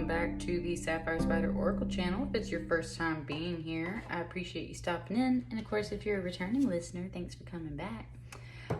back to the Sapphire Spider Oracle channel. If it's your first time being here, I appreciate you stopping in. And of course, if you're a returning listener, thanks for coming back.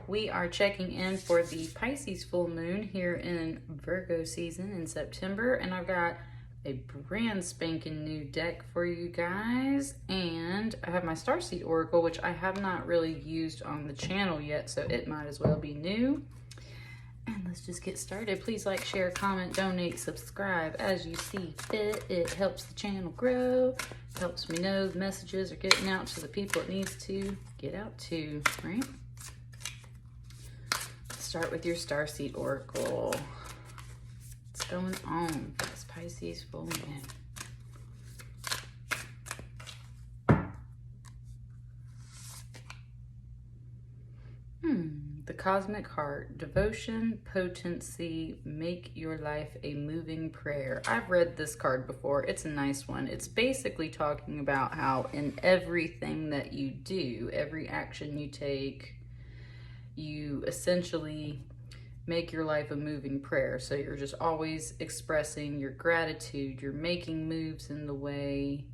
We are checking in for the Pisces full moon here in Virgo season in September. And I've got a brand spanking new deck for you guys. And I have my Starseed Oracle, which I have not really used on the channel yet, so it might as well be new. And let's just get started. Please like, share, comment, donate, subscribe as you see fit. It helps the channel grow, helps me know the messages are getting out to the people it needs to get out to, right? Let's start with your Starseed Oracle. What's going on for this Pisces full moon? The Cosmic Heart, devotion, potency, make your life a moving prayer. I've read this card before. It's a nice one. It's basically talking about how in everything that you do, every action you take, you essentially make your life a moving prayer. So you're just always expressing your gratitude. You're making moves in the way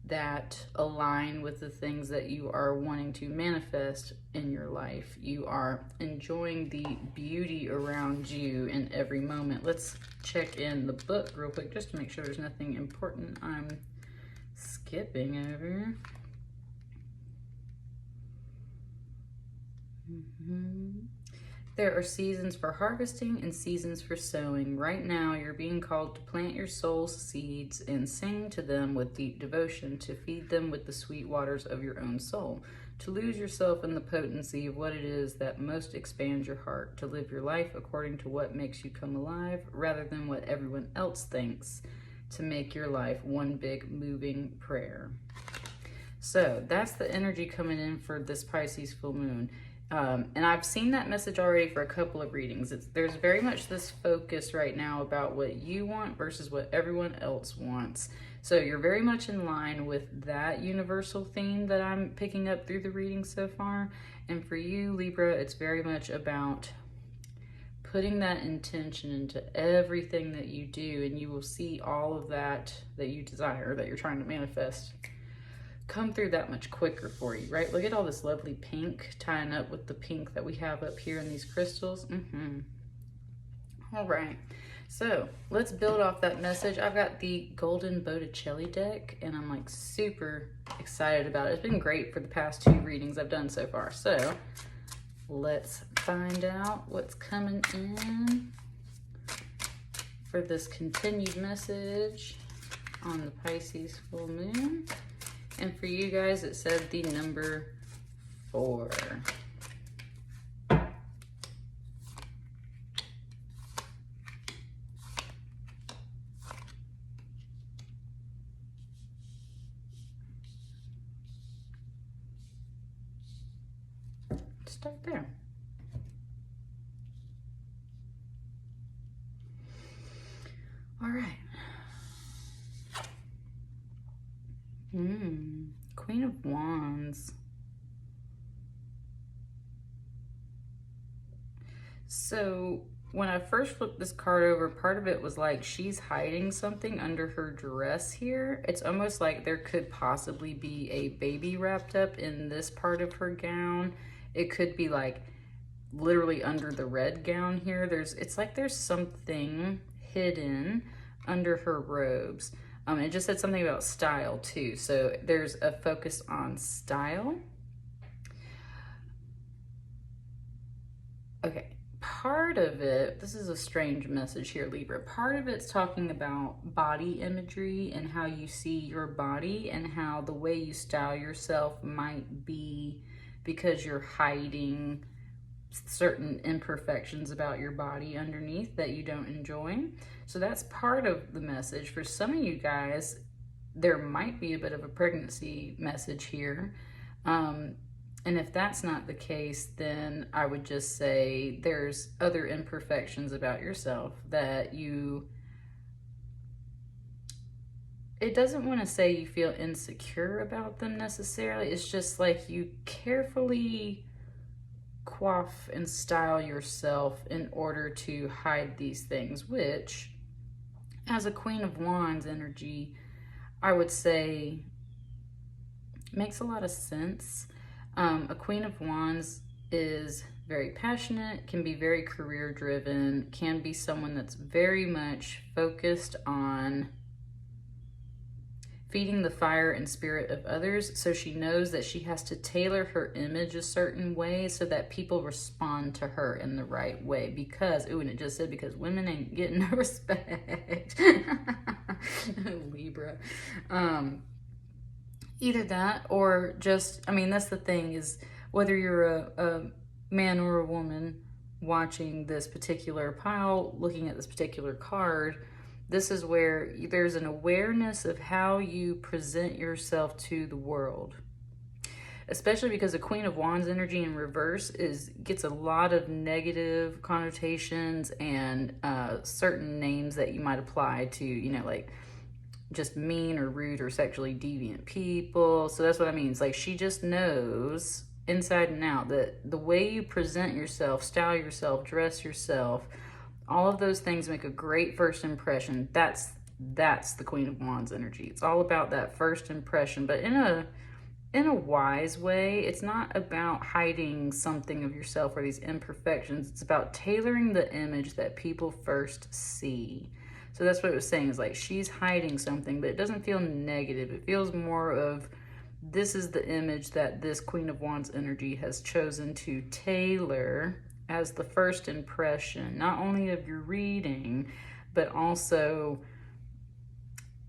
that align with the things that you are wanting to manifest in your life. You are enjoying the beauty around you in every moment. Let's check in the book real quick just to make sure there's nothing important I'm skipping over. There are seasons for harvesting and seasons for sowing. Right now, you're being called to plant your soul's seeds and sing to them with deep devotion, to feed them with the sweet waters of your own soul, to lose yourself in the potency of what it is that most expands your heart, to live your life according to what makes you come alive rather than what everyone else thinks, to make your life one big moving prayer. So that's the energy coming in for this Pisces full moon. And I've seen that message already for a couple of readings. There's very much this focus right now about what you want versus what everyone else wants. So you're very much in line with that universal theme that I'm picking up through the reading so far. And for you, Libra, it's very much about putting that intention into everything that you do, and you will see all of that you desire, that you're trying to manifest, come through that much quicker for you, right? Look at all this lovely pink tying up with the pink that we have up here in these crystals. All right, so let's build off that message. I've got the golden Botticelli deck, and I'm like super excited about it. It's been great for the past 2 readings I've done so far. So let's find out what's coming in for this continued message on the Pisces full moon. And for you guys, it said the number 4. Start there. All right. Queen of Wands. So when I first flipped this card over, part of it was like she's hiding something under her dress here. It's almost like there could possibly be a baby wrapped up in this part of her gown. It could be like literally under the red gown here. It's like there's something hidden under her robes. It just said something about style too. So there's a focus on style. Okay, part of it, this is a strange message here, Libra. Part of it's talking about body imagery and how you see your body and how the way you style yourself might be because you're hiding certain imperfections about your body underneath that you don't enjoy. So that's part of the message. For some of you guys, there might be a bit of a pregnancy message here. And if that's not the case, then I would just say there's other imperfections about yourself that it doesn't want to say you feel insecure about them necessarily. It's just like you carefully coif and style yourself in order to hide these things, which as a Queen of Wands energy, I would say makes a lot of sense. A Queen of Wands is very passionate, can be very career driven, can be someone that's very much focused on feeding the fire and spirit of others. So she knows that she has to tailor her image a certain way so that people respond to her in the right way. Because, ooh, and it just said because women ain't getting no respect. Libra. Either that or just, I mean, that's the thing is whether you're a man or a woman watching this particular pile, looking at this particular card, this is where there's an awareness of how you present yourself to the world. Especially because the Queen of Wands energy in reverse gets a lot of negative connotations and certain names that you might apply to, you know, like just mean or rude or sexually deviant people. So that's what I mean. It's like she just knows inside and out that the way you present yourself, style yourself, dress yourself, all of those things make a great first impression. That's the Queen of Wands energy. It's all about that first impression, but in a wise way. It's not about hiding something of yourself or these imperfections. It's about tailoring the image that people first see. So that's what it was saying, is like she's hiding something, but it doesn't feel negative. It feels more of, this is the image that this Queen of Wands energy has chosen to tailor as the first impression, not only of your reading, but also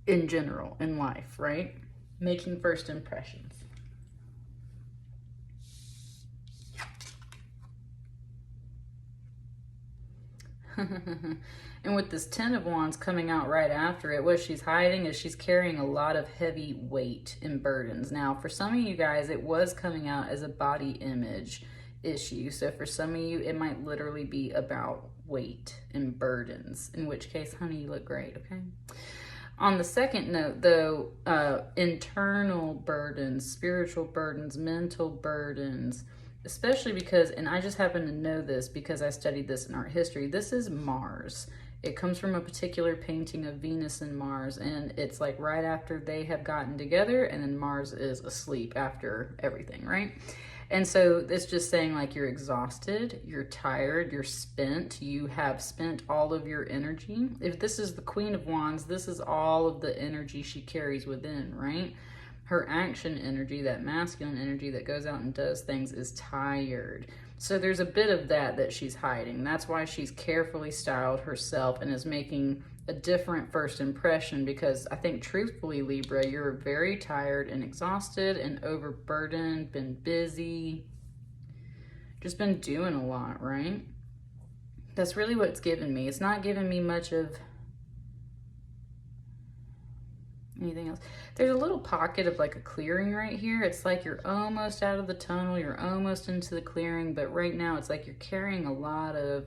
in general in life, right? Making first impressions. And with this Ten of Wands coming out right after it, what she's hiding is she's carrying a lot of heavy weight and burdens. Now, for some of you guys, it was coming out as a body image issue. So for some of you, it might literally be about weight and burdens, in which case, honey, you look great, okay? On the second note, though, internal burdens, spiritual burdens, mental burdens, especially because, and I just happen to know this because I studied this in art history, this is Mars. It comes from a particular painting of Venus and Mars, and it's like right after they have gotten together, and then Mars is asleep after everything, right? And so it's just saying like you're exhausted, you're tired, you're spent, you have spent all of your energy. If this is the Queen of Wands, this is all of the energy she carries within, right? Her action energy, that masculine energy that goes out and does things, is tired. So there's a bit of that she's hiding. That's why she's carefully styled herself and is making a different first impression, because I think truthfully, Libra, you're very tired and exhausted and overburdened, been busy, just been doing a lot, right? That's really what it's given me. It's not giving me much of anything else. There's a little pocket of like a clearing right here. It's like you're almost out of the tunnel, you're almost into the clearing, but right now it's like you're carrying a lot of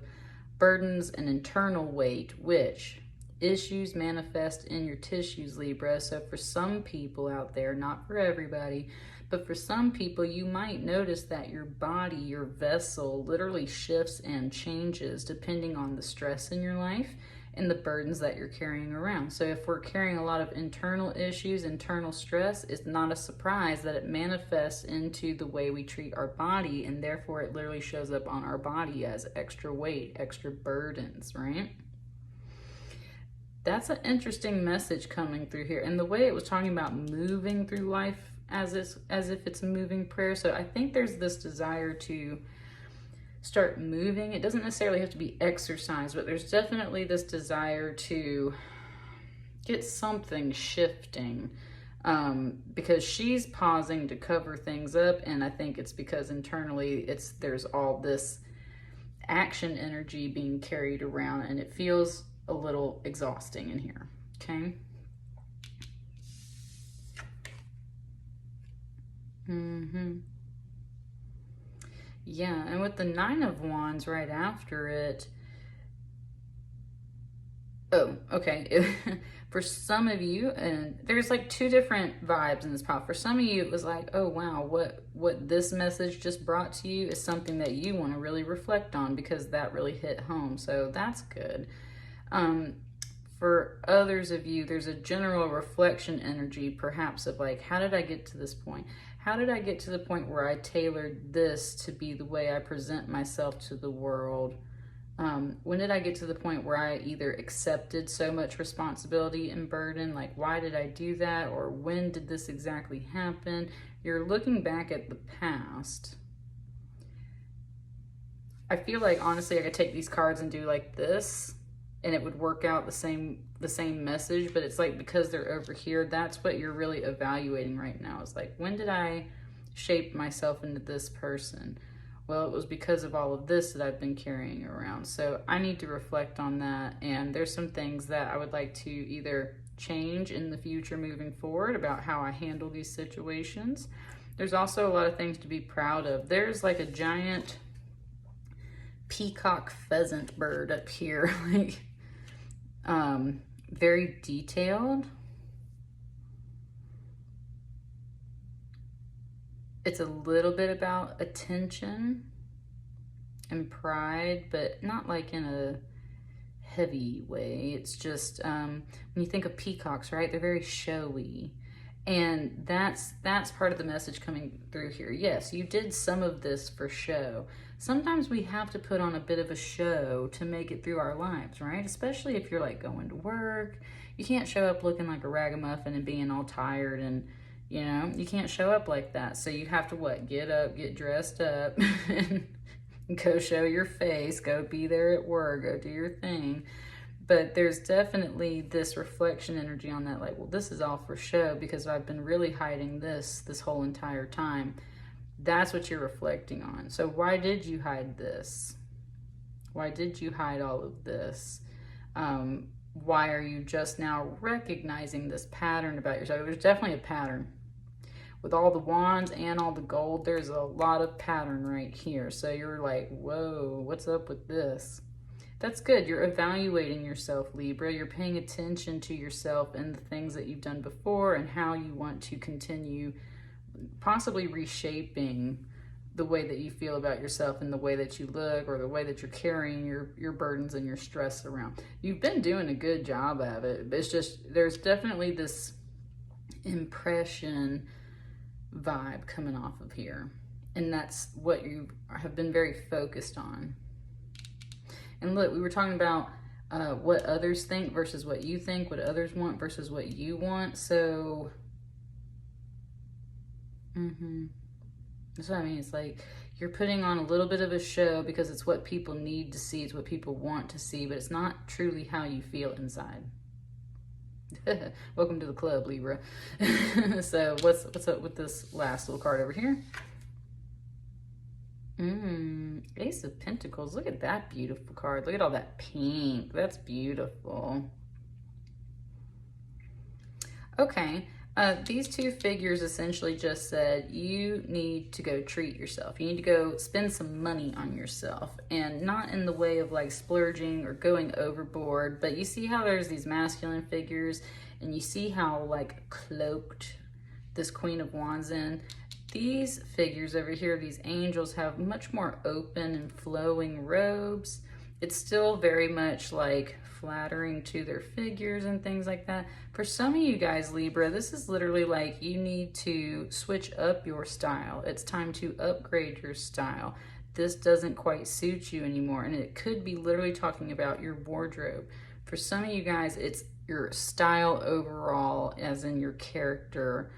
burdens and internal weight, which issues manifest in your tissues, Libra. So for some people out there, not for everybody, but for some people, you might notice that your body, your vessel, literally shifts and changes depending on the stress in your life and the burdens that you're carrying around. So if we're carrying a lot of internal issues, internal stress, it's not a surprise that it manifests into the way we treat our body, and therefore it literally shows up on our body as extra weight, extra burdens, right? That's an interesting message coming through here. And the way it was talking about moving through life as if it's a moving prayer. So I think there's this desire to start moving. It doesn't necessarily have to be exercise, but there's definitely this desire to get something shifting, because she's pausing to cover things up. And I think it's because internally there's all this action energy being carried around, and it feels a little exhausting in here, okay? Yeah, and with the Nine of Wands right after it, oh, okay. For some of you, and there's like two different vibes in this pile. For some of you, it was like, oh wow, what this message just brought to you is something that you want to really reflect on, because that really hit home. So that's good. For others of you, there's a general reflection energy, perhaps, of like, how did I get to this point? How did I get to the point where I tailored this to be the way I present myself to the world? When did I get to the point where I either accepted so much responsibility and burden? Like, why did I do that? Or when did this exactly happen? You're looking back at the past. I feel like, honestly, I could take these cards and do like this, and it would work out the same message, but it's like, because they're over here, that's what you're really evaluating right now. It's like, when did I shape myself into this person? Well, it was because of all of this that I've been carrying around. So I need to reflect on that, and there's some things that I would like to either change in the future moving forward about how I handle these situations. There's also a lot of things to be proud of. There's like a giant peacock pheasant bird up here, like very detailed. It's a little bit about attention and pride, but not like in a heavy way. It's just, when you think of peacocks, right? They're very showy. And that's part of the message coming through here. Yes, you did some of this for show. Sometimes we have to put on a bit of a show to make it through our lives, right? Especially if you're like going to work. You can't show up looking like a ragamuffin and being all tired, and you know, you can't show up like that. So you have to what? Get up, get dressed up, and go show your face, go be there at work, go do your thing. But there's definitely this reflection energy on that, like, well, this is all for show because I've been really hiding this whole entire time. That's what you're reflecting on. So why did you hide this? Why did you hide all of this? Why are you just now recognizing this pattern about yourself? There's definitely a pattern. With all the wands and all the gold, there's a lot of pattern right here. So you're like, whoa, what's up with this? That's good. You're evaluating yourself, Libra. You're paying attention to yourself and the things that you've done before and how you want to continue possibly reshaping the way that you feel about yourself and the way that you look, or the way that you're carrying your burdens and your stress around. You've been doing a good job of it, but it's just, there's definitely this impression vibe coming off of here. And that's what you have been very focused on. And look, we were talking about what others think versus what you think, what others want versus what you want. So, that's what I mean. It's like you're putting on a little bit of a show because it's what people need to see, it's what people want to see, but it's not truly how you feel inside. Welcome to the club, Libra. So what's up with this last little card over here? Ace of Pentacles. Look at that beautiful card. Look at all that pink. That's beautiful. Okay. These two figures essentially just said you need to go treat yourself. You need to go spend some money on yourself, and not in the way of like splurging or going overboard, but you see how there's these masculine figures, and you see how like cloaked this Queen of Wands in. These figures over here, these angels, have much more open and flowing robes. It's still very much like flattering to their figures and things like that. For some of you guys, Libra, this is literally like you need to switch up your style. It's time to upgrade your style. This doesn't quite suit you anymore. And it could be literally talking about your wardrobe. For some of you guys, it's your style overall, as in your character,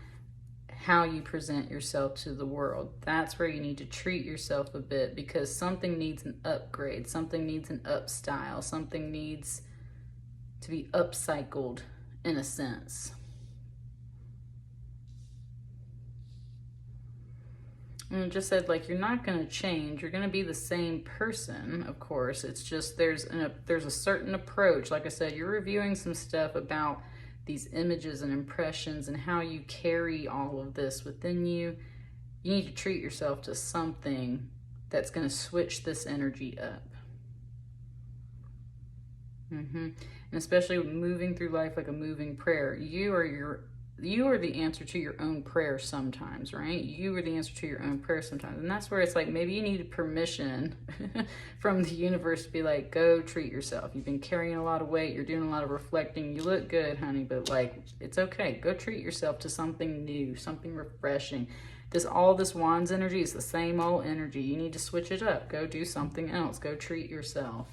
how you present yourself to the world. That's where you need to treat yourself a bit, because something needs an upgrade, something needs an up style, something needs to be upcycled in a sense. And it just said, like, you're not going to change. You're going to be the same person, of course. It's just there's a certain approach. Like I said, you're reviewing some stuff about these images and impressions and how you carry all of this within you. You need to treat yourself to something that's going to switch this energy up. And especially moving through life like a moving prayer. You are your you are the answer to your own prayer sometimes, right? You are the answer to your own prayer sometimes. And that's where it's like, maybe you need permission from the universe to be like, go treat yourself. You've been carrying a lot of weight. You're doing a lot of reflecting. You look good, honey, but like, it's okay. Go treat yourself to something new, something refreshing. All this Wands energy is the same old energy. You need to switch it up. Go do something else. Go treat yourself.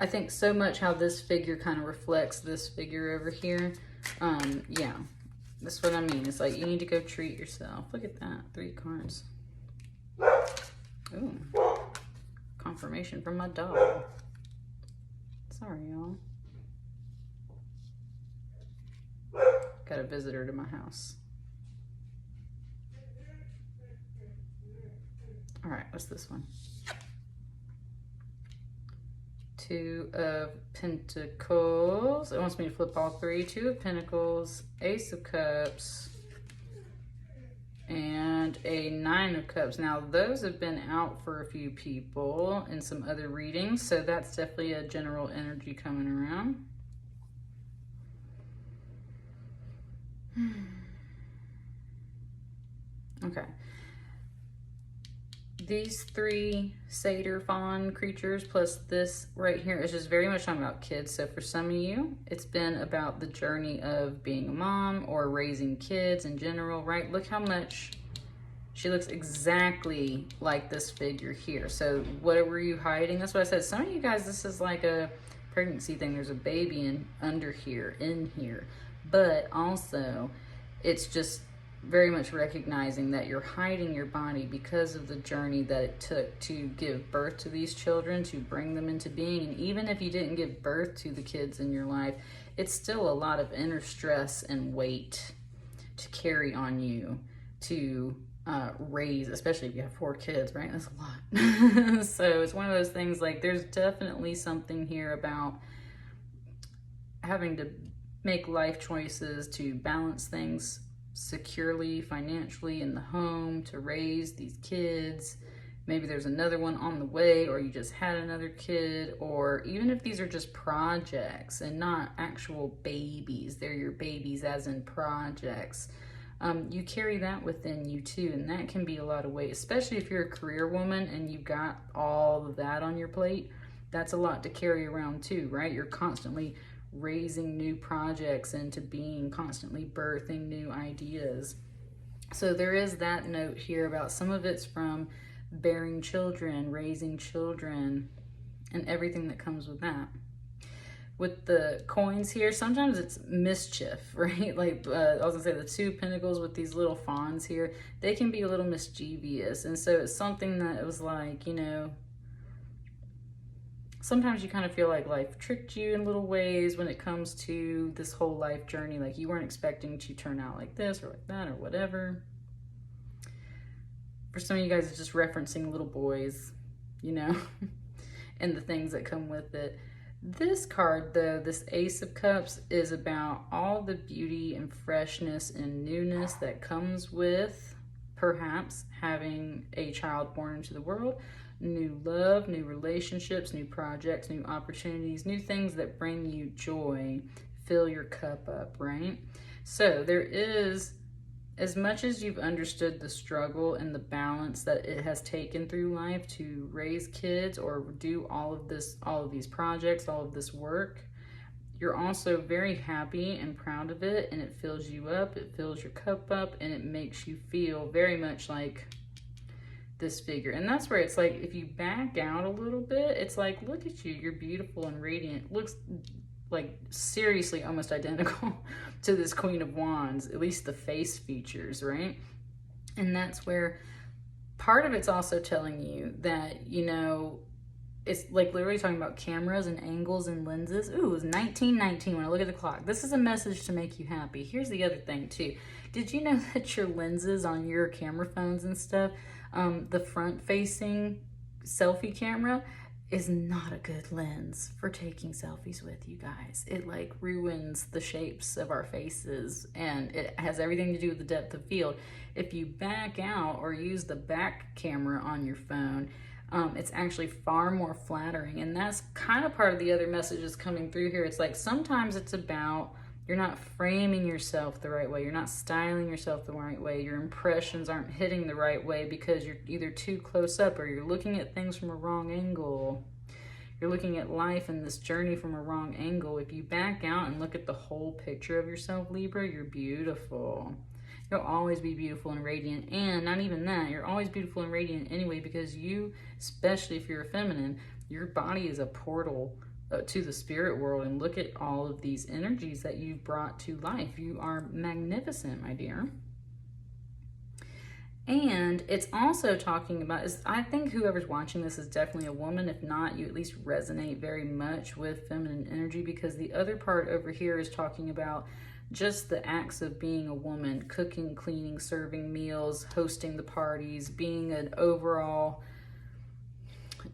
I think so much how this figure kind of reflects this figure over here. Yeah, that's what I mean. It's like, you need to go treat yourself. Look at that, 3 cards. Ooh, confirmation from my dog. Sorry, y'all. Got a visitor to my house. All right, what's this one? 2 of Pentacles. It wants me to flip all 3. 2 of Pentacles, Ace of Cups, and a 9 of Cups. Now, those have been out for a few people in some other readings, so that's definitely a general energy coming around. Okay. These 3 satyr fawn creatures plus this right here is just very much talking about kids. So for some of you, it's been about the journey of being a mom or raising kids in general, right? Look how much she looks exactly like this figure here. So what were you hiding? That's what I said. Some of you guys, this is like a pregnancy thing. There's a baby in here. But also, it's just very much recognizing that you're hiding your body because of the journey that it took to give birth to these children, to bring them into being. And even if you didn't give birth to the kids in your life, it's still a lot of inner stress and weight to carry on you to raise, especially if you have 4 kids, right? That's a lot. So it's one of those things, like, there's definitely something here about having to make life choices to balance things securely, financially, in the home, to raise these kids. Maybe there's another one on the way, or you just had another kid, or even if these are just projects and not actual babies, they're your babies as in projects. You carry that within you too, and that can be a lot of weight, especially if you're a career woman and you've got all of that on your plate. That's a lot to carry around too, right? You're constantly raising new projects into being, constantly birthing new ideas. So there is that note here about some of it's from bearing children, raising children, and everything that comes with that. With the coins here, sometimes it's mischief, right? Like I was gonna say, the 2 pentacles with these little fawns here, they can be a little mischievous. And so it's something that it was like, you know, sometimes you kind of feel like life tricked you in little ways when it comes to this whole life journey. Like, you weren't expecting to turn out like this or like that or whatever. For some of you guys, it's just referencing little boys, you know, and the things that come with it. This card, though, this Ace of Cups, is about all the beauty and freshness and newness that comes with perhaps having a child born into the world. New love, new relationships, new projects, new opportunities, new things that bring you joy, fill your cup up, right? So there is, as much as you've understood the struggle and the balance that it has taken through life to raise kids or do all of these projects, all of this work, you're also very happy and proud of it, and it fills you up, it fills your cup up, and it makes you feel very much like this figure. And that's where it's like, if you back out a little bit, it's like, look at you, you're beautiful and radiant. Looks like seriously almost identical to this Queen of Wands, at least the face features, right? And that's where part of it's also telling you that, you know, it's like literally talking about cameras and angles and lenses. Ooh, it was 1919 when I look at the clock. This is a message to make you happy. Here's the other thing too. Did you know that your lenses on your camera phones and stuff, the front facing selfie camera is not a good lens for taking selfies with, you guys. It like ruins the shapes of our faces, and it has everything to do with the depth of field. If you back out or use the back camera on your phone, it's actually far more flattering. And that's kind of part of the other messages coming through here. It's like sometimes it's about you're not framing yourself the right way. You're not styling yourself the right way. Your impressions aren't hitting the right way because you're either too close up or you're looking at things from a wrong angle. You're looking at life and this journey from a wrong angle. If you back out and look at the whole picture of yourself, Libra, you're beautiful. You'll always be beautiful and radiant. And not even that, you're always beautiful and radiant anyway, because you, especially if you're a feminine, your body is a portal to the spirit world. And look at all of these energies that you've brought to life. You are magnificent, my dear. And it's also talking about, I think whoever's watching this is definitely a woman. If not, you at least resonate very much with feminine energy, because the other part over here is talking about just the acts of being a woman, cooking, cleaning, serving meals, hosting the parties, being an overall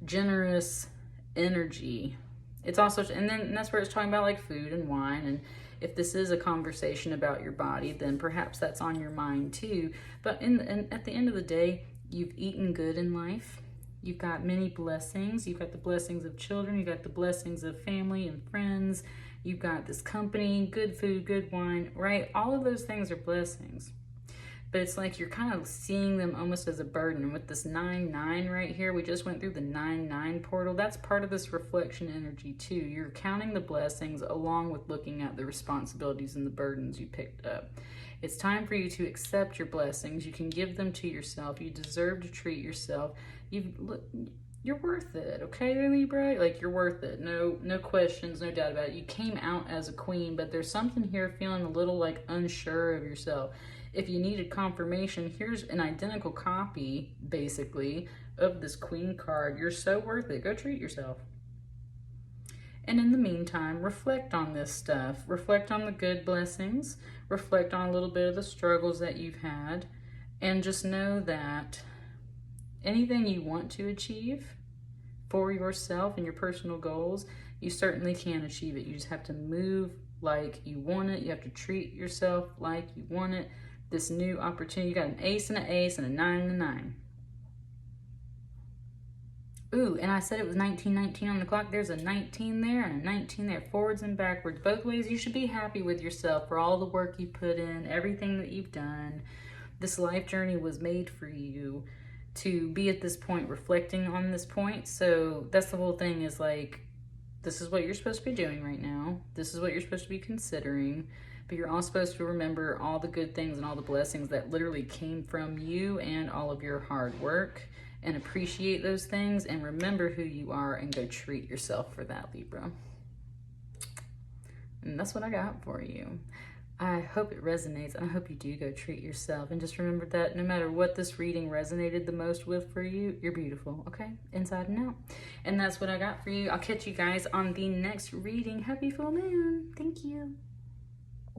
generous energy. It's also, and that's where it's talking about like food and wine. And if this is a conversation about your body, then perhaps that's on your mind too. But at the end of the day, you've eaten good in life. You've got many blessings. You've got the blessings of children. You've got the blessings of family and friends. You've got this company, good food, good wine, right? All of those things are blessings. But it's like you're kind of seeing them almost as a burden. And with this 9-9 right here, we just went through the 9-9 portal. That's part of this reflection energy too. You're counting the blessings along with looking at the responsibilities and the burdens you picked up. It's time for you to accept your blessings. You can give them to yourself. You deserve to treat yourself. You're worth it, okay, Libra? Like, you're worth it. No questions, no doubt about it. You came out as a queen, but there's something here feeling a little like unsure of yourself. If you needed confirmation, here's an identical copy, basically, of this queen card. You're so worth it. Go treat yourself. And in the meantime, reflect on this stuff. Reflect on the good blessings. Reflect on a little bit of the struggles that you've had. And just know that anything you want to achieve for yourself and your personal goals, you certainly can achieve it. You just have to move like you want it. You have to treat yourself like you want it. This new opportunity, you got an ace and an ace and a 9 and a 9. Ooh, and I said it was 1919 on the clock. There's a 19 there and a 19 there, forwards and backwards. Both ways, you should be happy with yourself for all the work you put in, everything that you've done. This life journey was made for you to be at this point, reflecting on this point. So that's the whole thing, is like, this is what you're supposed to be doing right now. This is what you're supposed to be considering. But you're all supposed to remember all the good things and all the blessings that literally came from you and all of your hard work, and appreciate those things and remember who you are and go treat yourself for that, Libra. And that's what I got for you. I hope it resonates, and I hope you do go treat yourself. And just remember that no matter what this reading resonated the most with for you, you're beautiful, okay? Inside and out. And that's what I got for you. I'll catch you guys on the next reading. Happy full moon. Thank you.